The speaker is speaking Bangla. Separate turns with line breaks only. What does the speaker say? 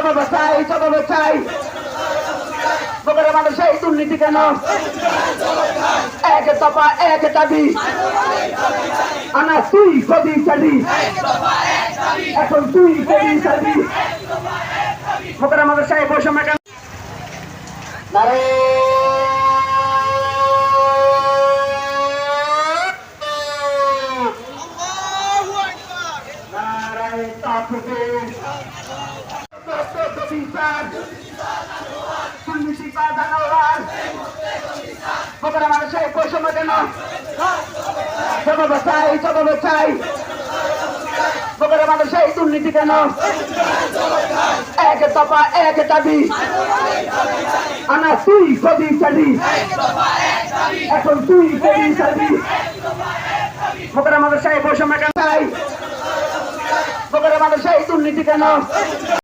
জবাব চাই বগুড়া মানুষের এই দুর্নীতি কেন? এক দফা এক দাবি, আনা তুই কবি চাবি, এখন তুই কবি চাবি। বগুড়া মানুষের এই বৈষম্য কেন? বগুড়া মানুষের বৈষম্য কেন? জবাব চাই বগুড়া মানুষের এই দুর্নীতি কেন? এক দফা এক দাবি, আনা তুই কবি চাবি, এখন তুই কবি চাবি। বগুড়া মানুষের এই বৈষম্য কেন? বগুড়া মানুষের এই দুর্নীতি কেন?